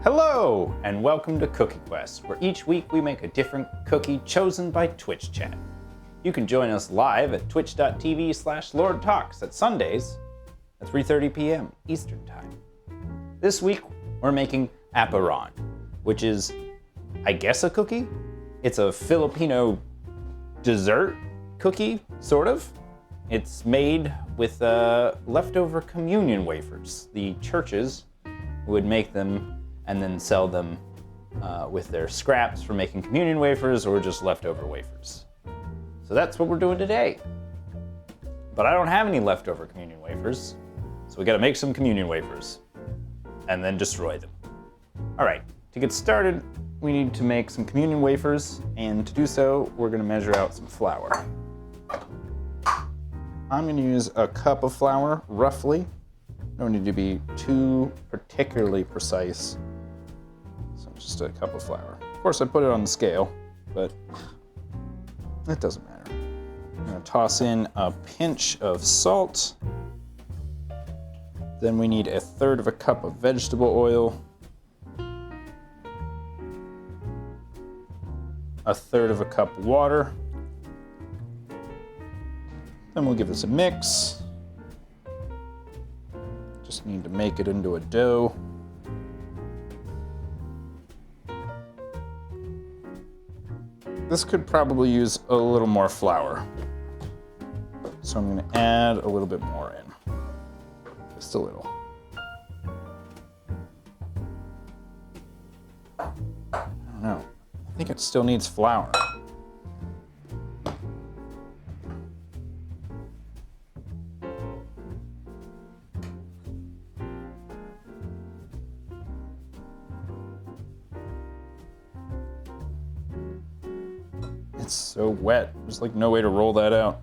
Hello, and welcome to Cookie Quest, where each week we make a different cookie chosen by Twitch chat. You can join us live at twitch.tv/LordTalks at Sundays at 3:30 p.m. Eastern Time. This week, we're making Aparon, which is, I guess, a cookie? It's a Filipino dessert cookie, sort of. It's made with leftover communion wafers. The churches would make them and then sell them with their scraps for making communion wafers or just leftover wafers. So that's what we're doing today. But I don't have any leftover communion wafers, so we gotta make some communion wafers and then destroy them. All right, to get started, we need to make some communion wafers, and to do so, we're gonna measure out some flour. I'm gonna use a cup of flour, roughly. Don't need to be too particularly precise. So just a cup of flour. Of course, I put it on the scale, but it doesn't matter. I'm gonna toss in a pinch of salt. Then we need 1/3 of a cup of vegetable oil. 1/3 of a cup of water. Then we'll give this a mix. Just need to make it into a dough. This could probably use a little more flour. So I'm gonna add a little bit more in. Just a little. I don't know. I think it still needs flour. It's so wet. There's like no way to roll that out.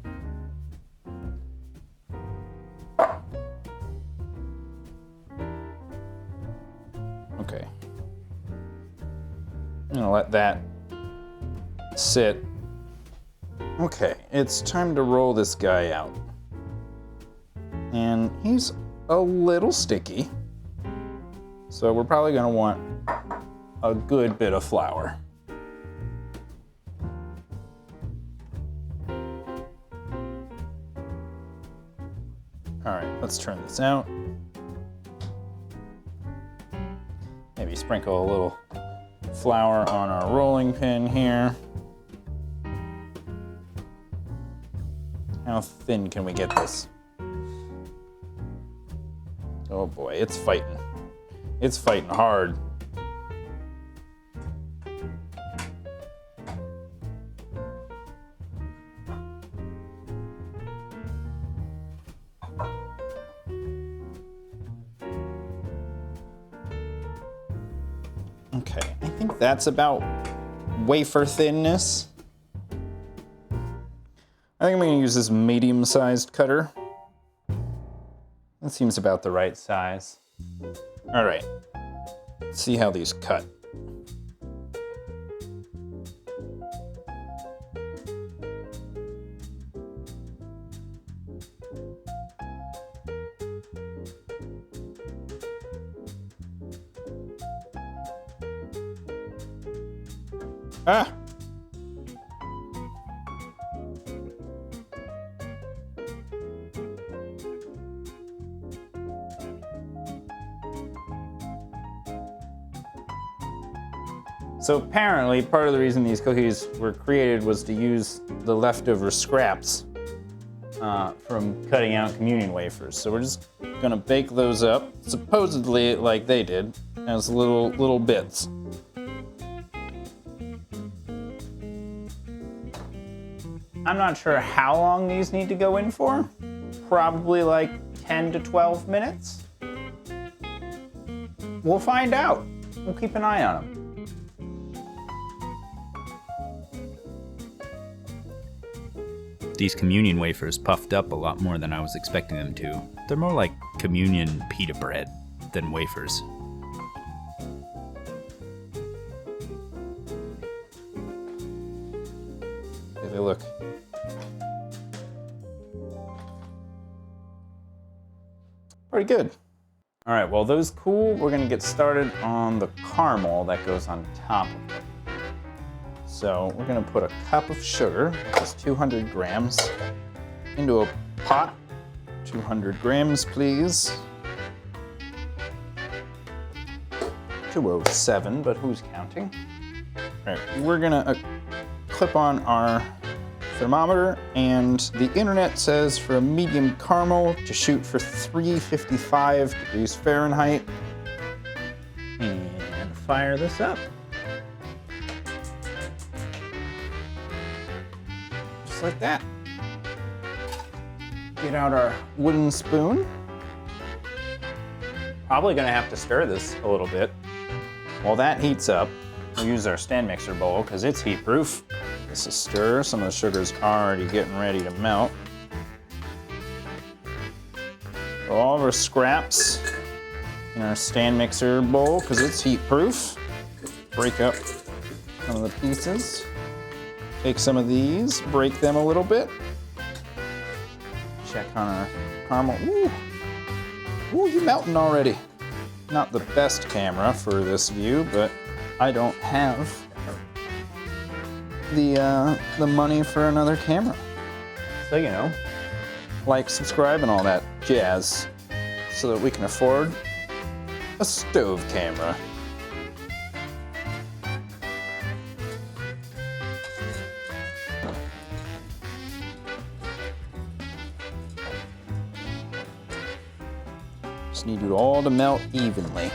Okay. I'm gonna let that sit. Okay, it's time to roll this guy out. And he's a little sticky. So we're probably gonna want a good bit of flour. All right, let's turn this out. Maybe sprinkle a little flour on our rolling pin here. How thin can we get this? Oh boy, it's fighting. It's fighting hard. Okay, I think that's about wafer thinness. I think I'm gonna use this medium-sized cutter. That seems about the right size. All right, let's see how these cut. Ah! So apparently, part of the reason these cookies were created was to use the leftover scraps from cutting out communion wafers. So we're just gonna bake those up, supposedly like they did, as little bits. I'm not sure how long these need to go in for. Probably like 10 to 12 minutes. We'll find out. We'll keep an eye on them. These communion wafers puffed up a lot more than I was expecting them to. They're more like communion pita bread than wafers. Here they look. Pretty good. All right, while those cool, we're gonna get started on the caramel that goes on top of it. So we're gonna put a cup of sugar, which is 200 grams, into a pot. 200 grams, please. 207, but who's counting? All right, we're gonna clip on our thermometer, and the internet says for a medium caramel to shoot for 355 degrees Fahrenheit. And fire this up. Just like that. Get out our wooden spoon. Probably gonna have to stir this a little bit. While that heats up, we'll use our stand mixer bowl because it's heat proof. This is stir. Some of the sugar's already getting ready to melt. Throw all of our scraps in our stand mixer bowl because it's heat proof. Break up some of the pieces. Take some of these, break them a little bit. Check on our caramel. Ooh, ooh, you're melting already. Not the best camera for this view, but I don't have the money for another camera. So, you know, like, subscribe, and all that jazz so that we can afford a stove camera. Just need it all to melt evenly.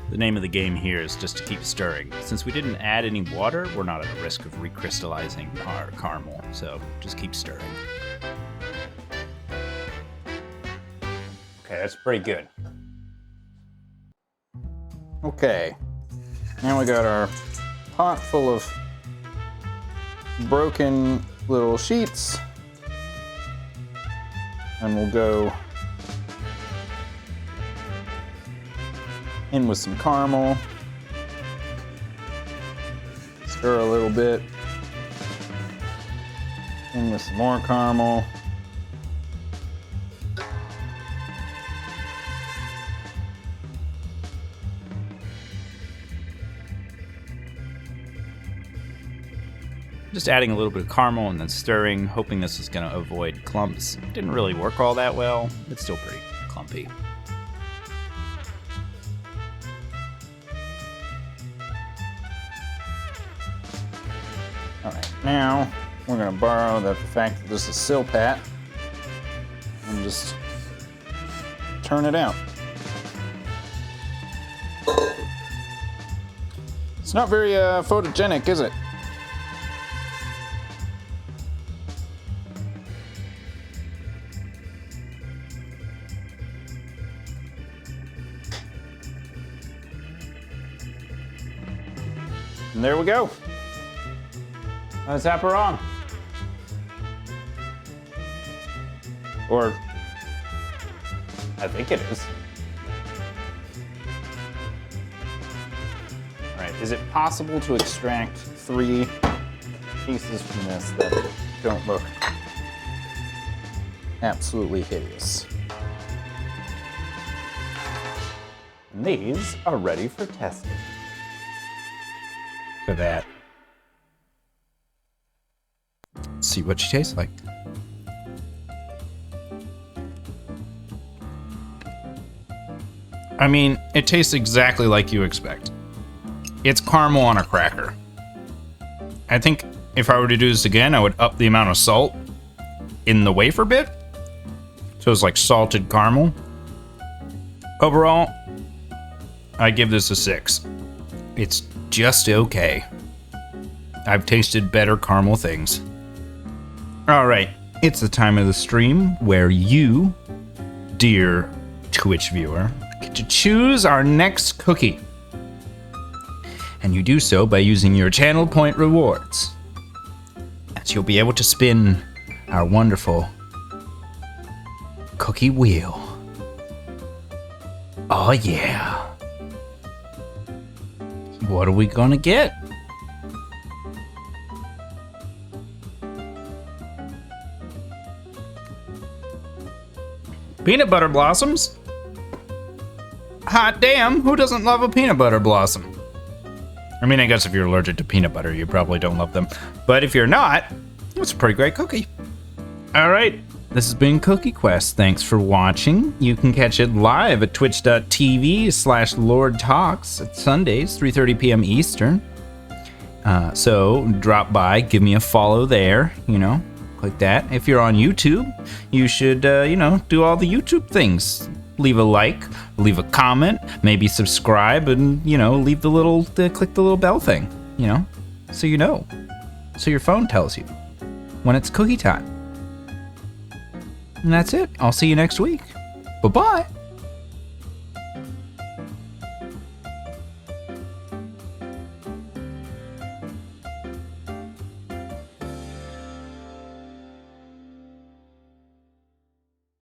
The name of the game here is just to keep stirring. Since we didn't add any water, we're not at risk of recrystallizing our caramel, so just keep stirring. Okay, that's pretty good. Okay, now we got our pot full of broken little sheets, and we'll go in with some caramel, stir a little bit, in with some more caramel, Just adding a little bit of caramel and then stirring, hoping this is going to avoid clumps. Didn't really work all that well. It's still pretty clumpy. All right, now we're gonna borrow the fact that this is Silpat and just turn it out. It's not very photogenic, is it? And there we go. That's Aparon. Or, I think it is. All right, is it possible to extract 3 pieces from this that don't look absolutely hideous? And these are ready for testing. For that. See what she tastes like. I mean, it tastes exactly like you expect. It's caramel on a cracker. I think if I were to do this again, I would up the amount of salt in the wafer bit. So it's like salted caramel. Overall, I give this a 6. It's just okay. I've tasted better caramel things. Alright, it's the time of the stream where you, dear Twitch viewer, get to choose our next cookie. And you do so by using your channel point rewards. As you'll be able to spin our wonderful cookie wheel. Oh yeah. What are we gonna get? Peanut butter blossoms? Hot damn, who doesn't love a peanut butter blossom? I mean, I guess if you're allergic to peanut butter, you probably don't love them. But if you're not, it's a pretty great cookie. All right, this has been Cookie Quest. Thanks for watching. You can catch it live at twitch.tv/Lord Talks at Sundays, 3:30 p.m. Eastern. So drop by, give me a follow there, click that. If you're on YouTube, you should, do all the YouTube things. Leave a like, leave a comment, maybe subscribe, and, leave click the little bell thing, so so your phone tells you when it's cookie time. And that's it. I'll see you next week. Bye-bye.